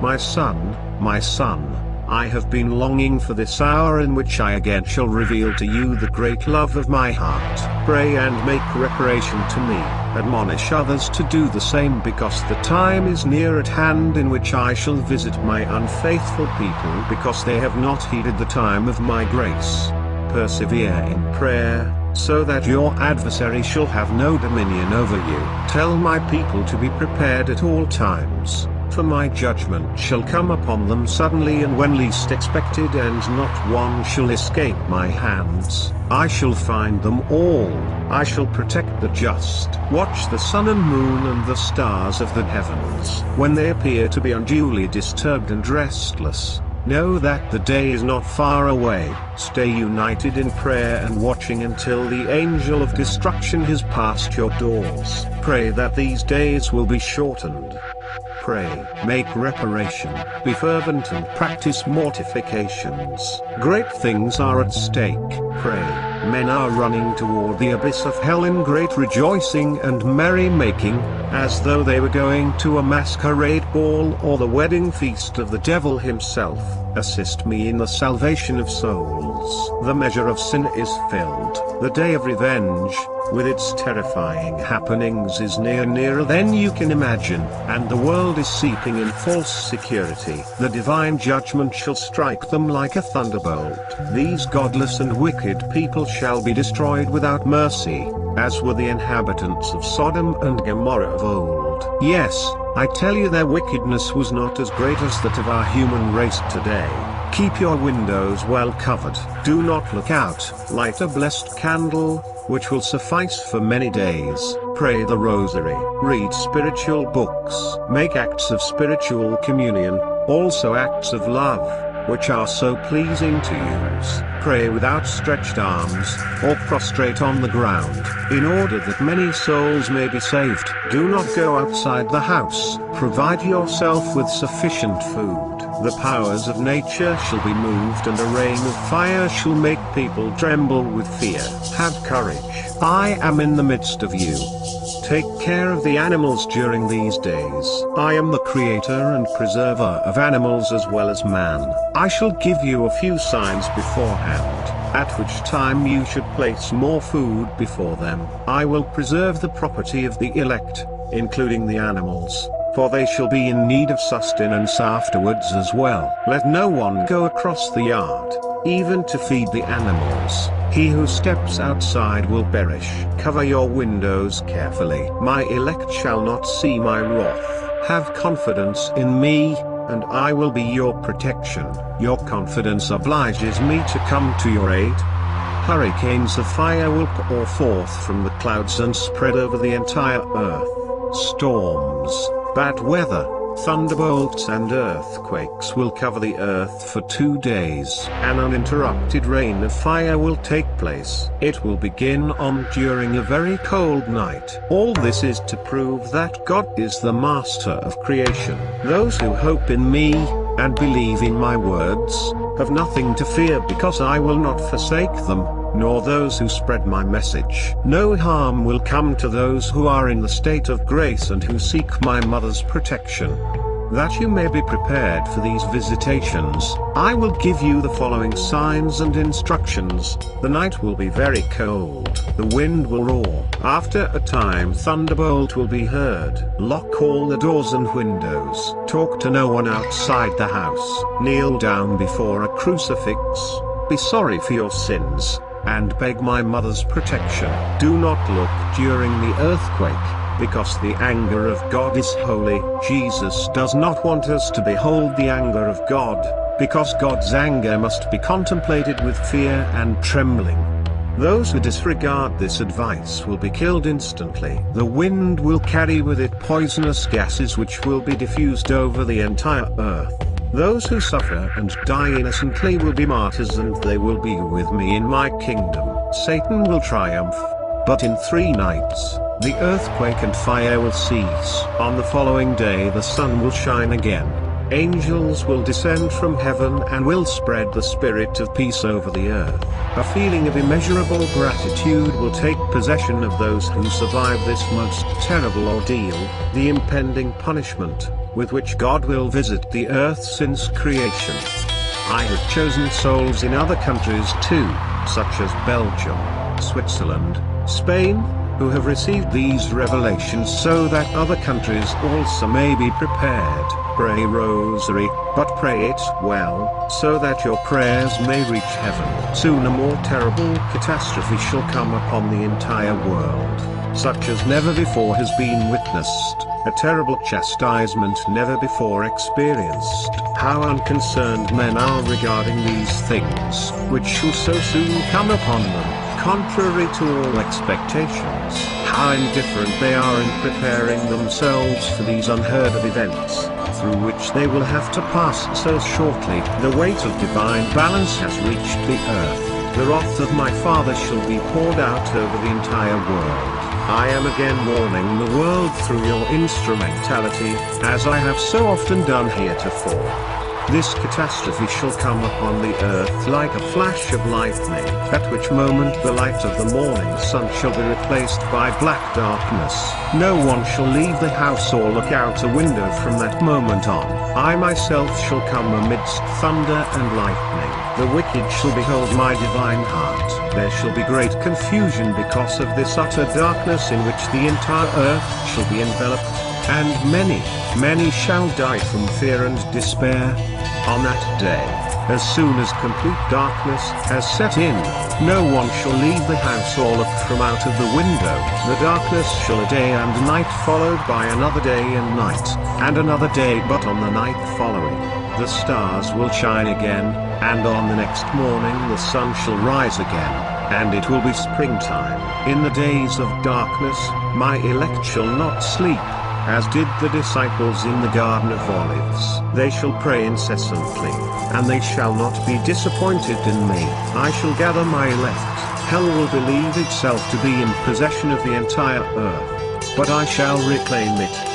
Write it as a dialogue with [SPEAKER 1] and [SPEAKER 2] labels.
[SPEAKER 1] My son, I have been longing for this hour in which I again shall reveal to you the great love of my heart. Pray and make reparation to me, admonish others to do the same, because the time is near at hand in which I shall visit my unfaithful people, because they have not heeded the time of my grace. Persevere in prayer, so that your adversary shall have no dominion over you. Tell my people to be prepared at all times, for my judgment shall come upon them suddenly and when least expected, and not one shall escape my hands. I shall find them all. I shall protect the just. Watch the sun and moon and the stars of the heavens. When they appear to be unduly disturbed and restless, know that the day is not far away. Stay united in prayer and watching until the angel of destruction has passed your doors. Pray that these days will be shortened. Pray, make reparation, be fervent and practice mortifications. Great things are at stake. Pray, men are running toward the abyss of hell in great rejoicing and merry-making, as though they were going to a masquerade ball or the wedding feast of the devil himself. Assist me in the salvation of souls. The measure of sin is filled. The day of revenge, with its terrifying happenings, is nearer than you can imagine, and the world is seeping in false security. The divine judgment shall strike them like a thunderbolt. These godless and wicked people shall be destroyed without mercy, as were the inhabitants of Sodom and Gomorrah of old. Yes, I tell you, their wickedness was not as great as that of our human race today. Keep your windows well covered. Do not look out. Light a blessed candle, which will suffice for many days. Pray the rosary. Read spiritual books. Make acts of spiritual communion, also acts of love, which are so pleasing to use. Pray with outstretched arms, or prostrate on the ground, in order that many souls may be saved. Do not go outside the house. Provide yourself with sufficient food. The powers of nature shall be moved, and a rain of fire shall make people tremble with fear. Have courage. I am in the midst of you. Take care of the animals during these days. I am the creator and preserver of animals as well as man. I shall give you a few signs beforehand, at which time you should place more food before them. I will preserve the property of the elect, including the animals, for they shall be in need of sustenance afterwards as well. Let no one go across the yard, even to feed the animals. He who steps outside will perish. Cover your windows carefully. My elect shall not see my wrath. Have confidence in me, and I will be your protection. Your confidence obliges me to come to your aid. Hurricanes of fire will pour forth from the clouds and spread over the entire earth. Storms, bad weather, thunderbolts and earthquakes will cover the earth for 2 days. An uninterrupted rain of fire will take place. It will begin on during a very cold night. All this is to prove that God is the master of creation. Those who hope in me, and believe in my words, have nothing to fear, because I will not forsake them, nor those who spread my message. No harm will come to those who are in the state of grace and who seek my mother's protection. That you may be prepared for these visitations, I will give you the following signs and instructions. The night will be very cold. The wind will roar. After a time, thunderbolt will be heard. Lock all the doors and windows. Talk to no one outside the house. Kneel down before a crucifix. Be sorry for your sins, and beg my mother's protection. Do not look during the earthquake, because the anger of God is holy. Jesus does not want us to behold the anger of God, because God's anger must be contemplated with fear and trembling. Those who disregard this advice will be killed instantly. The wind will carry with it poisonous gases which will be diffused over the entire earth. Those who suffer and die innocently will be martyrs, and they will be with me in my kingdom. Satan will triumph, but in 3 nights, the earthquake and fire will cease. On the following day the sun will shine again. Angels will descend from heaven and will spread the spirit of peace over the earth. A feeling of immeasurable gratitude will take possession of those who survive this most terrible ordeal. The impending punishment, with which God will visit the earth since creation. I have chosen souls in other countries too, such as Belgium, Switzerland, Spain, who have received these revelations so that other countries also may be prepared. Pray rosary, but pray it well, so that your prayers may reach heaven. Soon a more terrible catastrophe shall come upon the entire world, such as never before has been witnessed, a terrible chastisement never before experienced. How unconcerned men are regarding these things, which shall so soon come upon them, contrary to all expectations. How indifferent they are in preparing themselves for these unheard of events, through which they will have to pass so shortly. The weight of divine balance has reached the earth. The wrath of my Father shall be poured out over the entire world. I am again warning the world through your instrumentality, as I have so often done heretofore. This catastrophe shall come upon the earth like a flash of lightning, at which moment the light of the morning sun shall be replaced by black darkness. No one shall leave the house or look out a window from that moment on. I myself shall come amidst thunder and lightning. The wicked shall behold my divine heart. There shall be great confusion because of this utter darkness in which the entire earth shall be enveloped, and many shall die from fear and despair. On that day, as soon as complete darkness has set in, no one shall leave the house or look from out of the window. The darkness shall a day and night followed by another day and night, and another day, but on the night following, the stars will shine again, and on the next morning the sun shall rise again, and it will be springtime. In the days of darkness, my elect shall not sleep, as did the disciples in the Garden of Olives. They shall pray incessantly, and they shall not be disappointed in me. I shall gather my elect. Hell will believe itself to be in possession of the entire earth, but I shall reclaim it.